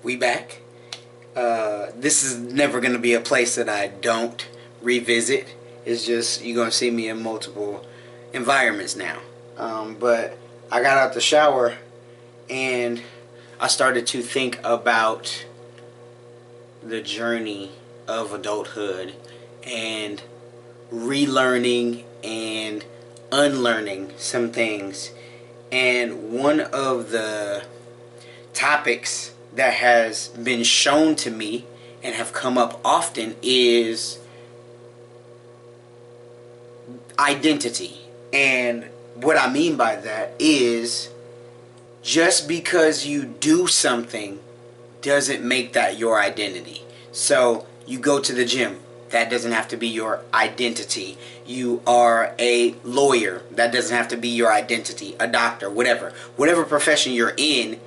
We back. This is never going to be a place that I don't revisit. It's just you're going to see me in multiple environments now. But I got out the shower and I started to think about the journey of adulthood and relearning and unlearning some things. And one of the topics that has been shown to me and have come up often is identity. And what I mean by that is just because you do something doesn't make that your identity. So you go to the gym, that doesn't have to be your identity. You are a lawyer, that doesn't have to be your identity. A doctor, whatever profession you're in,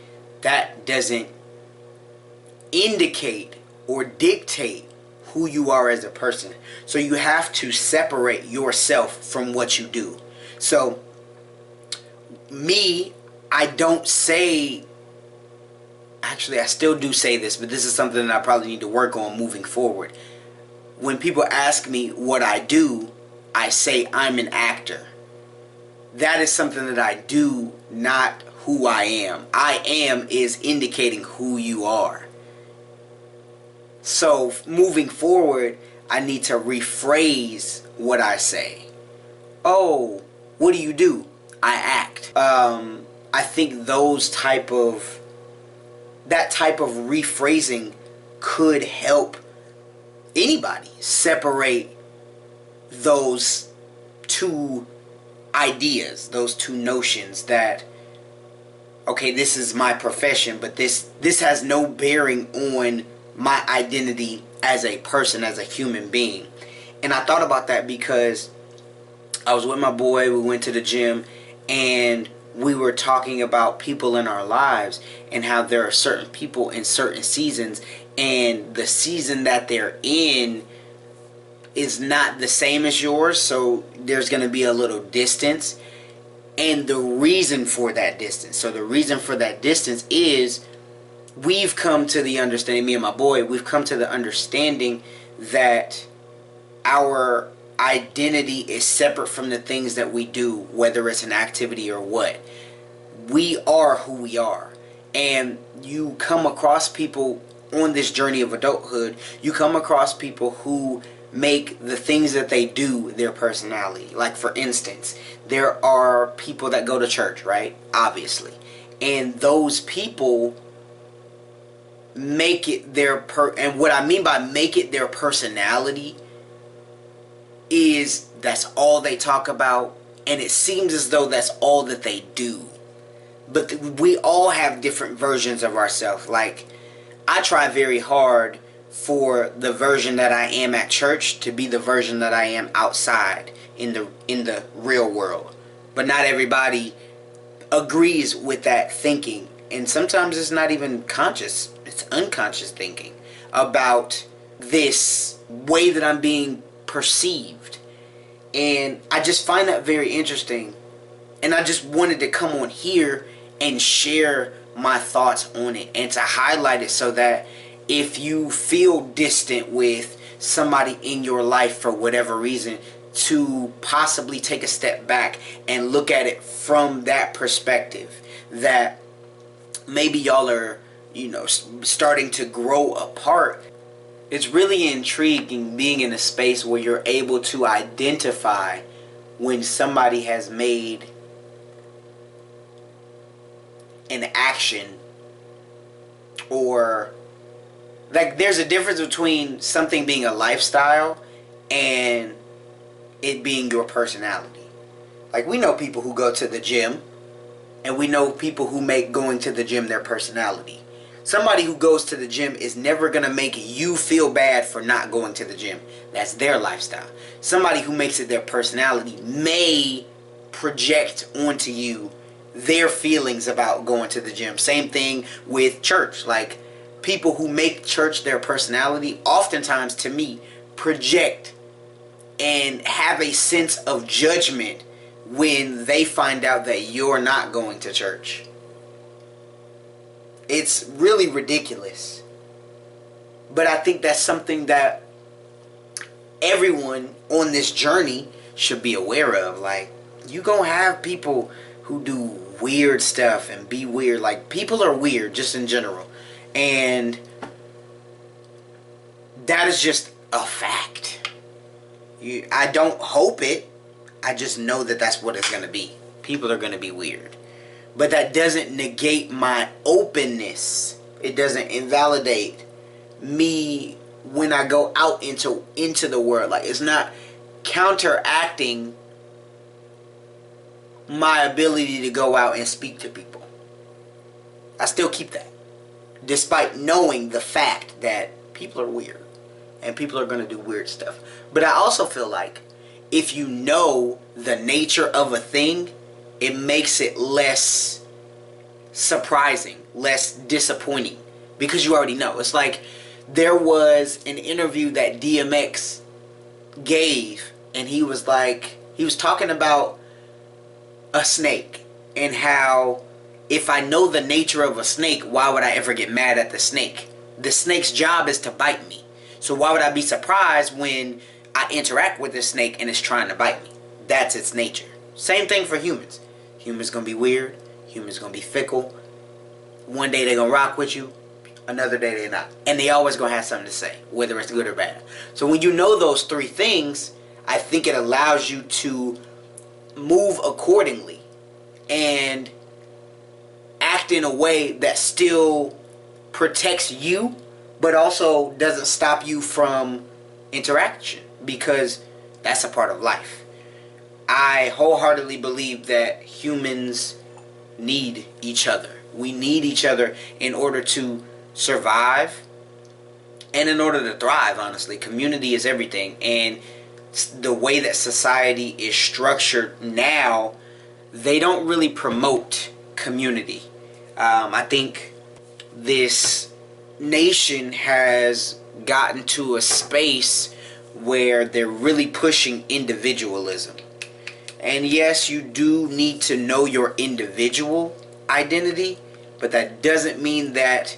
that doesn't indicate or dictate who you are as a person. So you have to separate yourself from what you do. So me, I don't say, actually I still do say this, but this is something that I probably need to work on moving forward. When people ask me what I do, I say I'm an actor. That is something that I do, not who I am. I am is indicating who you are. So moving forward, I need to rephrase what I say. Oh, what do you do? I act. I think that type of rephrasing could help anybody separate those two ideas, those two notions that, okay, this is my profession, but this has no bearing on my identity as a person, as a human being. And I thought about that because I was with my boy, we went to the gym, and we were talking about people in our lives and how there are certain people in certain seasons, and the season that they're in is not the same as yours, so there's going to be a little distance. And the reason for that distance, is we've come to the understanding, me and my boy, we've come to the understanding that our identity is separate from the things that we do, whether it's an activity or what. We are who we are. And you come across people on this journey of adulthood, you come across people who make the things that they do their personality. Like, for instance, there are people that go to church, right? Obviously. And those people make it their and what I mean by make it their personality is that's all they talk about, and it seems as though that's all that they do. But we all have different versions of ourselves. Like, I try very hard for the version that I am at church to be the version that I am outside in the real world. But not everybody agrees with that thinking. And sometimes it's not even conscious. It's unconscious thinking about this way that I'm being perceived. And I just find that very interesting. And I just wanted to come on here and share my thoughts on it and to highlight it so that if you feel distant with somebody in your life for whatever reason, to possibly take a step back and look at it from that perspective, that maybe y'all are, starting to grow apart. It's really intriguing being in a space where you're able to identify when somebody has made an action, or like there's a difference between something being a lifestyle and it being your personality. Like, we know people who go to the gym, and we know people who make going to the gym their personality. Somebody who goes to the gym is never going to make you feel bad for not going to the gym. That's their lifestyle. Somebody who makes it their personality may project onto you their feelings about going to the gym. Same thing with church. Like, people who make church their personality oftentimes, to me, project and have a sense of judgment when they find out that you're not going to church. It's really ridiculous. But I think that's something that everyone on this journey should be aware of. Like, you gonna have people who do weird stuff and be weird. Like, people are weird just in general. And that is just a fact. I don't hope it. I just know that that's what it's gonna be. People are gonna be weird. But that doesn't negate my openness. It doesn't invalidate me when I go out into the world. Like, it's not counteracting my ability to go out and speak to people. I still keep that, despite knowing the fact that people are weird and people are going to do weird stuff. But I also feel like if you know the nature of a thing, it makes it less surprising, less disappointing, because you already know. It's like, there was an interview that DMX gave, and he was talking about a snake and how, if I know the nature of a snake, why would I ever get mad at the snake? The snake's job is to bite me. So why would I be surprised when I interact with this snake and it's trying to bite me? That's its nature. Same thing for humans. Humans gonna be weird. Humans gonna be fickle. One day they're gonna rock with you. Another day they're not. And they always gonna have something to say, whether it's good or bad. So when you know those three things, I think it allows you to move accordingly and act in a way that still protects you, but also doesn't stop you from interaction, because that's a part of life. I wholeheartedly believe that humans need each other. We need each other in order to survive and in order to thrive, honestly. Community is everything. And the way that society is structured now, they don't really promote community. I think this nation has gotten to a space where they're really pushing individualism. And yes, you do need to know your individual identity, but that doesn't mean that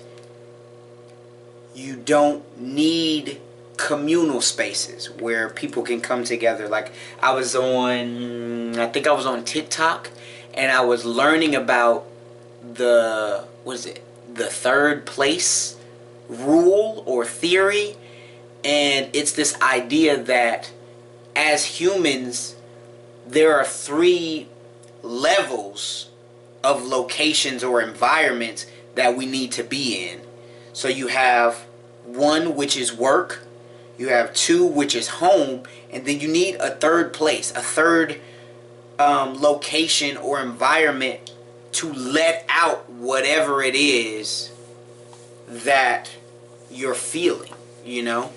you don't need communal spaces where people can come together. Like, I think I was on TikTok, and I was learning about the third place rule or theory. And it's this idea that as humans, there are 3 levels of locations or environments that we need to be in. So you have 1, which is work. You have 2, which is home. And then you need a third place, a third location or environment to let out whatever it is that you're feeling, you know?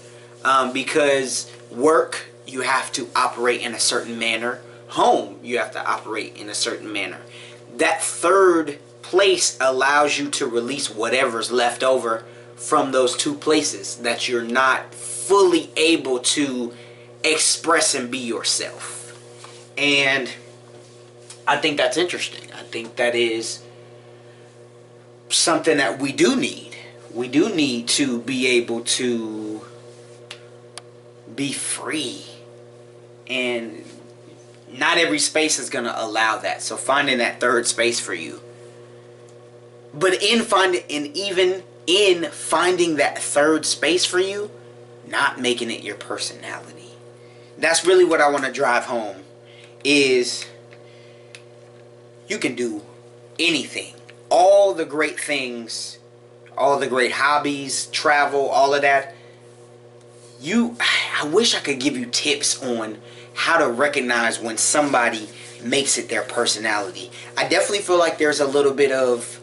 Because work, you have to operate in a certain manner. Home, you have to operate in a certain manner. That third place allows you to release whatever's left over from those 2 places that you're not fully able to express and be yourself. And I think that's interesting. I think that is something that we do need. We do need to be able to be free. And not every space is going to allow that. So finding that third space for you. But even in finding that third space for you, not making it your personality. That's really what I want to drive home, is you can do anything. All the great things, all the great hobbies, travel, all of that. I wish I could give you tips on how to recognize when somebody makes it their personality. I definitely feel like there's a little bit of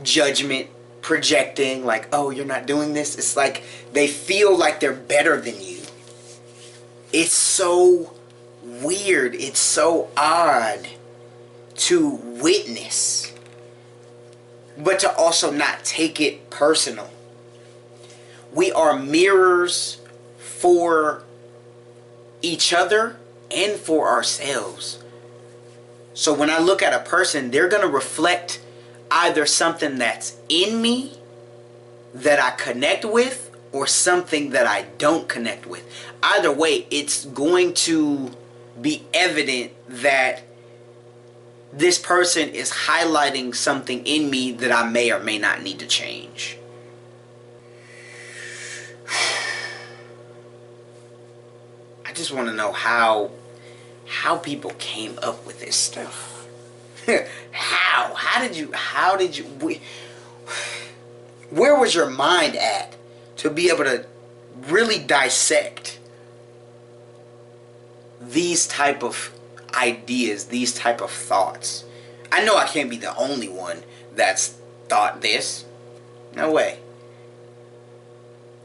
judgment, projecting, like, oh, you're not doing this. It's like they feel like they're better than you. It's so weird. It's so odd to witness, but to also not take it personal. We are mirrors for each other and for ourselves. So when I look at a person, they're going to reflect either something that's in me that I connect with or something that I don't connect with. Either way, it's going to be evident that this person is highlighting something in me that I may or may not need to change. I just want to know how people came up with this stuff. How did you where was your mind at to be able to really dissect these type of ideas, these type of thoughts? I know I can't be the only one that's thought this. No way.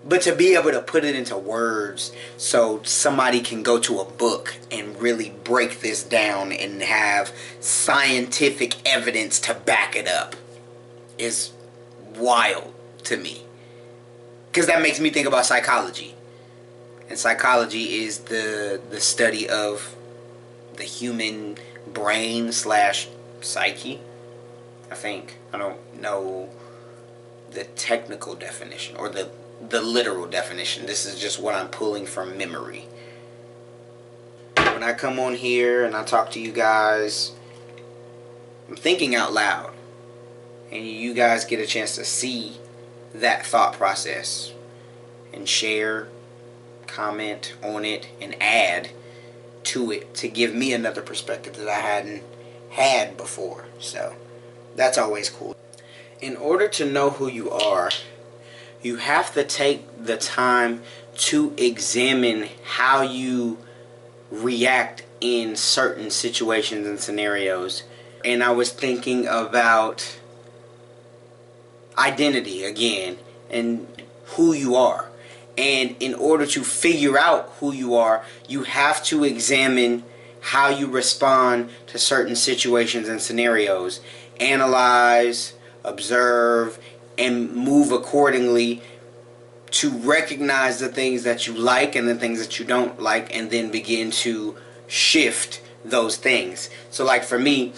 But to be able to put it into words so somebody can go to a book and really break this down and have scientific evidence to back it up is wild to me. Because that makes me think about psychology. And psychology is the study of the human brain / psyche, I think. I don't know the technical definition or the literal definition. This is just what I'm pulling from memory. When I come on here and I talk to you guys, I'm thinking out loud. And you guys get a chance to see that thought process and share, comment on it, and add to it to give me another perspective that I hadn't had before. So that's always cool. In order to know who you are, you have to take the time to examine how you react in certain situations and scenarios. And I was thinking about identity again and who you are. And in order to figure out who you are, you have to examine how you respond to certain situations and scenarios. Analyze, observe, and move accordingly to recognize the things that you like and the things that you don't like, and then begin to shift those things. So like for me,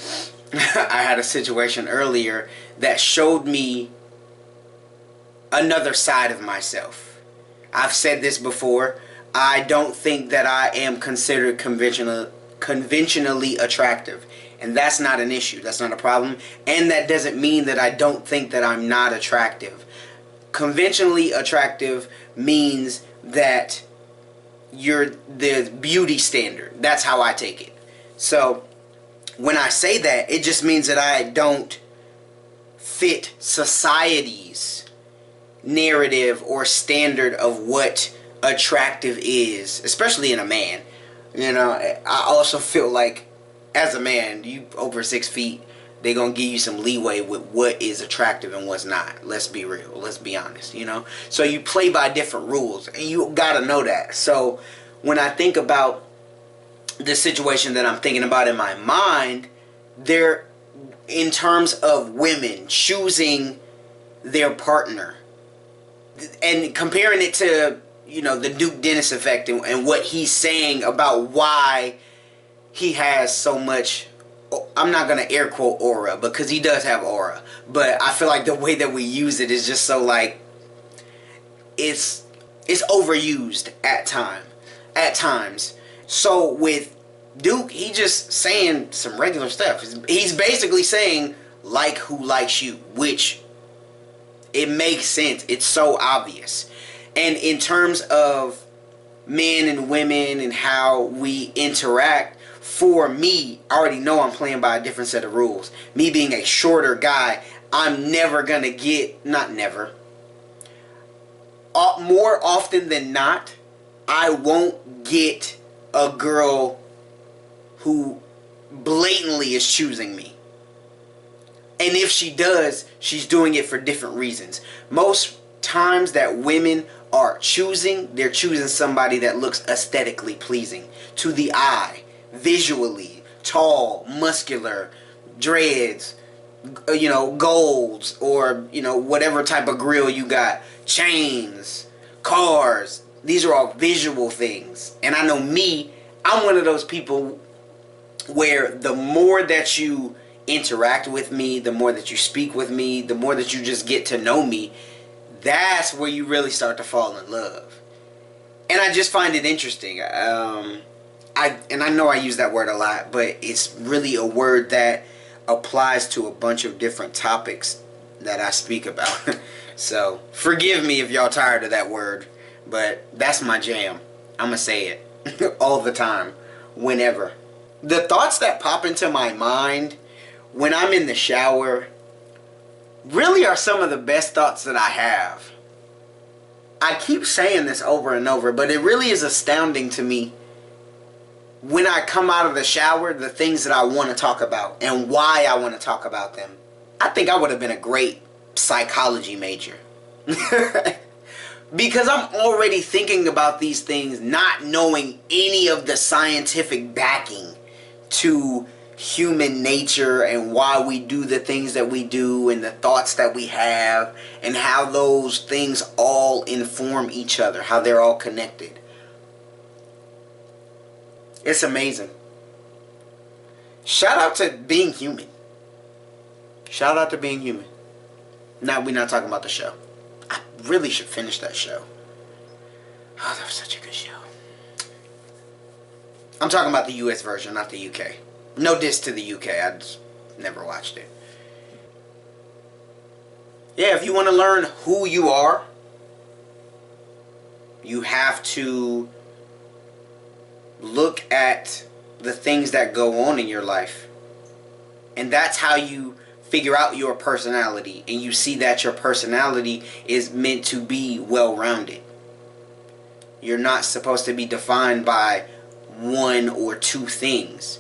I had a situation earlier that showed me another side of myself. I've said this before. I don't think that I am considered conventionally attractive. And that's not an issue. That's not a problem. And that doesn't mean that I don't think that I'm not attractive. Conventionally attractive means that you're the beauty standard. That's how I take it. So when I say that, it just means that I don't fit society's narrative or standard of what attractive is, especially in a man. You know, I also feel like as a man, you over 6 feet, they're going to give you some leeway with what is attractive and what's not. Let's be real. Let's be honest, you know. So you play by different rules, and you got to know that. So when I think about the situation that I'm thinking about in my mind, there, in terms of women choosing their partner and comparing it to, you know, the Duke Dennis effect and what he's saying about why he has so much, I'm not going to air quote aura, because he does have aura, but I feel like the way that we use it is just so like, it's overused at times. So with Duke, he just saying some regular stuff. He's basically saying, like who likes you, which it makes sense. It's so obvious. And in terms of men and women and how we interact, for me, I already know I'm playing by a different set of rules. Me being a shorter guy, I'm never going to get, not never, more often than not, I won't get a girl who blatantly is choosing me. And if she does, she's doing it for different reasons. Most times that women are choosing, they're choosing somebody that looks aesthetically pleasing to the eye, visually, tall, muscular, dreads, you know, golds, or, you know, whatever type of grill you got, chains, cars. These are all visual things. And I know me, I'm one of those people where the more that you interact with me, the more that you speak with me, the more that you just get to know me, that's where you really start to fall in love. And I just find it interesting. I know I use that word a lot, but it's really a word that applies to a bunch of different topics that I speak about. So forgive me if y'all tired of that word, but that's my jam. I'm gonna say it all the time, whenever. The thoughts that pop into my mind when I'm in the shower really are some of the best thoughts that I have. I keep saying this over and over, but it really is astounding to me when I come out of the shower, the things that I want to talk about and why I want to talk about them. I think I would have been a great psychology major. Because I'm already thinking about these things, not knowing any of the scientific backing to human nature and why we do the things that we do and the thoughts that we have and how those things all inform each other, how they're all connected. It's amazing. Shout out to being human. Shout out to being human. Now, we're not talking about the show. I really should finish that show. Oh, that was such a good show. I'm talking about the US version, not the UK. No diss to the UK. I just never watched it. Yeah, if you want to learn who you are, you have to look at the things that go on in your life. And that's how you figure out your personality. And you see that your personality is meant to be well-rounded. You're not supposed to be defined by one or two things.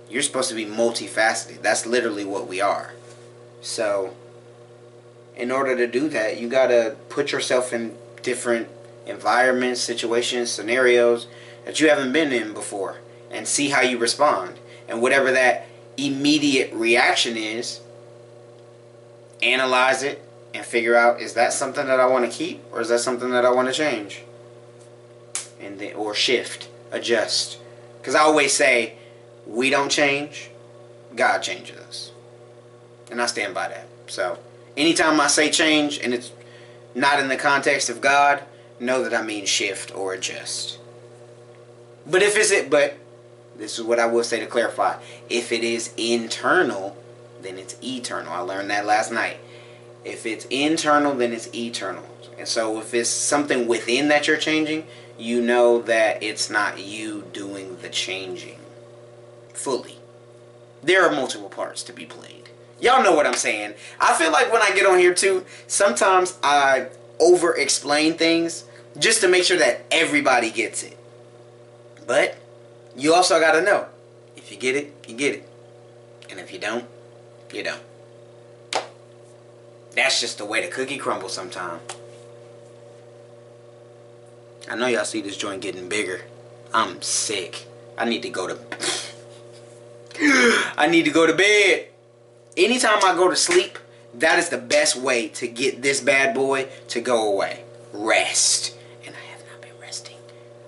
You're supposed to be multifaceted. That's literally what we are. So, in order to do that, you gotta put yourself in different environments, situations, scenarios that you haven't been in before and see how you respond. And whatever that immediate reaction is, analyze it and figure out, is that something that I want to keep or is that something that I want to change? And then, or shift, adjust. Because I always say, we don't change, God changes us. And I stand by that. So, anytime I say change and it's not in the context of God, know that I mean shift or adjust. But if but this is what I will say to clarify. If it is internal, then it's eternal. I learned that last night. If it's internal, then it's eternal. And so if it's something within that you're changing, you know that it's not you doing the changing fully. There are multiple parts to be played. Y'all know what I'm saying. I feel like when I get on here too, sometimes I over-explain things just to make sure that everybody gets it. But you also got to know, if you get it, you get it. And if you don't, you don't. That's just the way the cookie crumbles sometimes. I know y'all see this joint getting bigger. I'm sick. I need to go to bed. Anytime I go to sleep, that is the best way to get this bad boy to go away. Rest. And I have not been resting.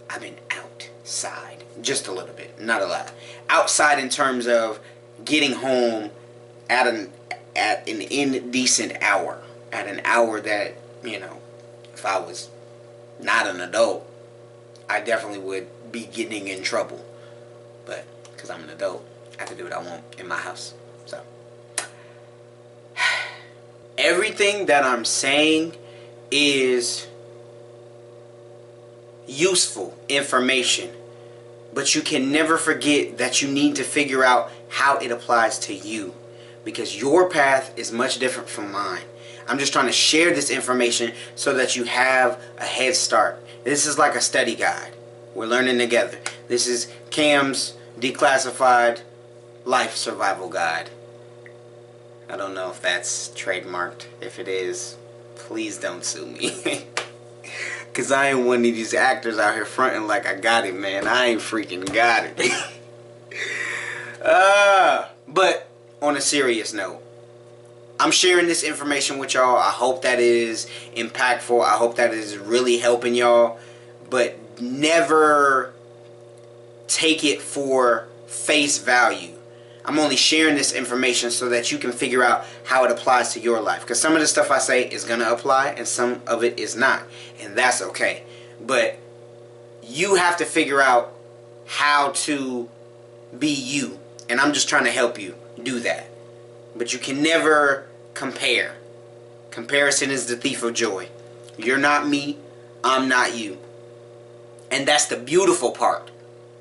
I've been outside. Just a little bit. Not a lot. Outside in terms of getting home at an indecent hour. At an hour that, if I was not an adult, I definitely would be getting in trouble. But because I'm an adult, I can do what I want in my house. So everything that I'm saying is useful information, but you can never forget that you need to figure out how it applies to you, because your path is much different from mine. I'm just trying to share this information so that you have a head start. This is like a study guide. We're learning together. This is Cam's declassified life survival guide. I don't know if that's trademarked. If it is, please don't sue me. Because I ain't one of these actors out here fronting like I got it, man. I ain't freaking got it. But on a serious note, I'm sharing this information with y'all. I hope that it is impactful. I hope that it is really helping y'all. But never take it for face value. I'm only sharing this information so that you can figure out how it applies to your life. Because some of the stuff I say is going to apply and some of it is not. And that's okay. But you have to figure out how to be you. And I'm just trying to help you do that. But you can never compare. Comparison is the thief of joy. You're not me. I'm not you. And that's the beautiful part.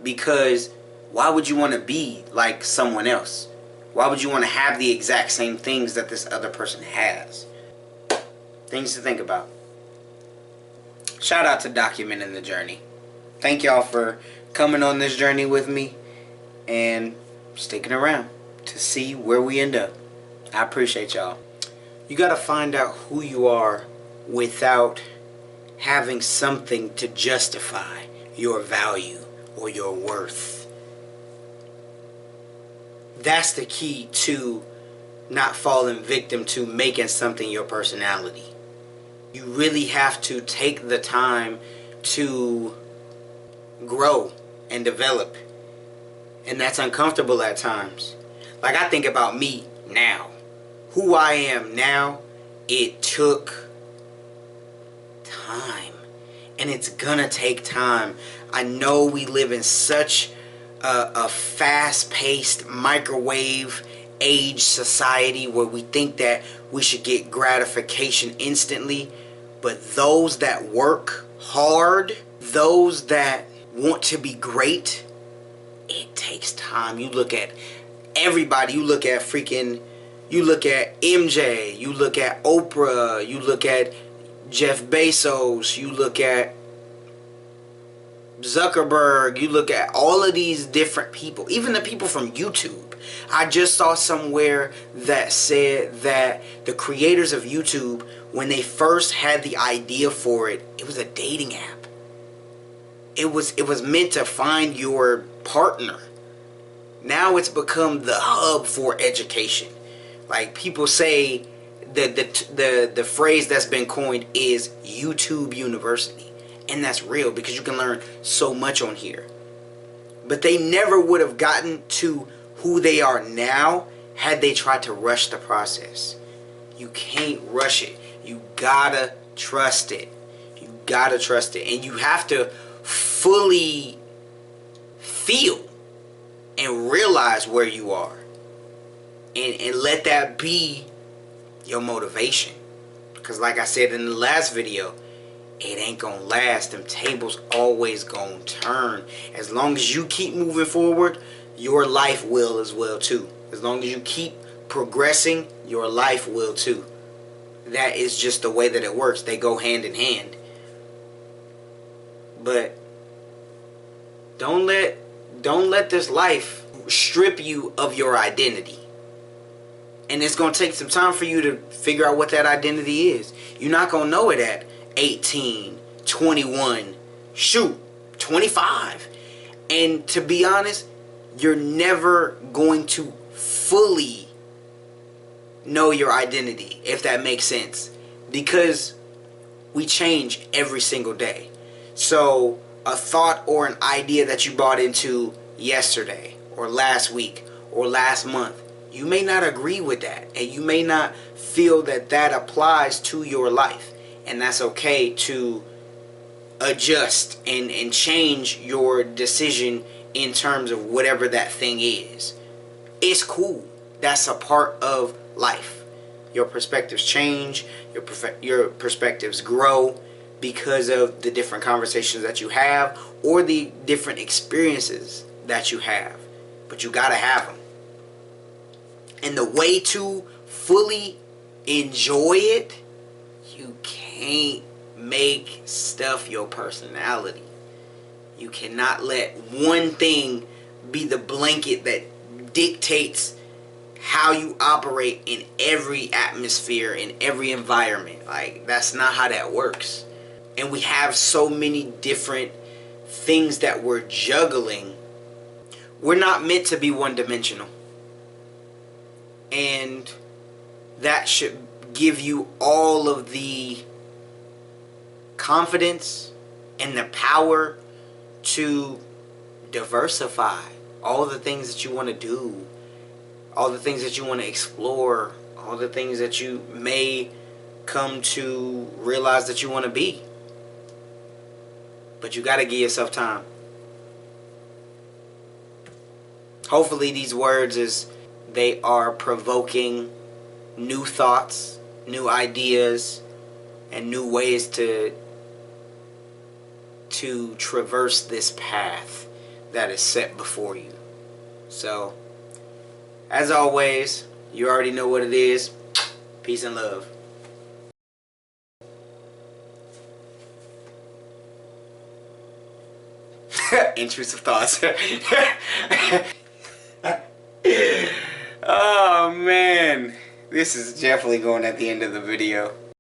Because why would you want to be like someone else? Why would you want to have the exact same things that this other person has? Things to think about. Shout out to Documenting the Journey. Thank y'all for coming on this journey with me and sticking around to see where we end up. I appreciate y'all. You got to find out who you are without having something to justify your value or your worth. That's the key to not falling victim to making something your personality. You really have to take the time to grow and develop. And that's uncomfortable at times. Like I think about me now. Who I am now, it took time. And it's gonna take time. I know we live in such a fast-paced microwave age society where we think that we should get gratification instantly, but those that work hard, those that want to be great, it takes time. You look at everybody. You look at MJ, you look at Oprah, you look at Jeff Bezos, you look at Zuckerberg, you look at all of these different people, even the people from YouTube. I just saw somewhere that said that the creators of YouTube, when they first had the idea for it, it was a dating app. It was meant to find your partner. Now it's become the hub for education. Like people say, the phrase that's been coined is YouTube University. And that's real because you can learn so much on here. But they never would have gotten to who they are now had they tried to rush the process. You can't rush it. You gotta trust it. You gotta trust it. And you have to fully feel and realize where you are. And let that be your motivation. Because like I said in the last video, it ain't gonna last. Them tables always gonna turn. As long as you keep moving forward, your life will as well too. As long as you keep progressing, your life will too. That is just the way that it works. They go hand in hand. But don't let this life strip you of your identity. And it's gonna take some time for you to figure out what that identity is. You're not gonna know it at 18, 21, shoot, 25. And to be honest, you're never going to fully know your identity, if that makes sense. Because we change every single day. So a thought or an idea that you bought into yesterday or last week or last month, you may not agree with that. And you may not feel that that applies to your life. And that's okay to adjust and change your decision in terms of whatever that thing is. It's cool. That's a part of life. Your perspectives change. Your perspectives grow because of the different conversations that you have or the different experiences that you have. But you gotta have them. And the way to fully enjoy it, you can't make stuff your personality. You cannot let one thing be the blanket that dictates how you operate in every atmosphere, in every environment. Like, that's not how that works. And we have so many different things that we're juggling. We're not meant to be one-dimensional. And that should give you all of the confidence and the power to diversify all the things that you want to do all the things that you want to explore, all the things that you may come to realize that you want to be. But you got to give yourself time. Hopefully these words they are provoking new thoughts, new ideas, and new ways to traverse this path that is set before you. So, as always, you already know what it is. Peace and love. Intrusive thoughts. Oh man, this is definitely going at the end of the video.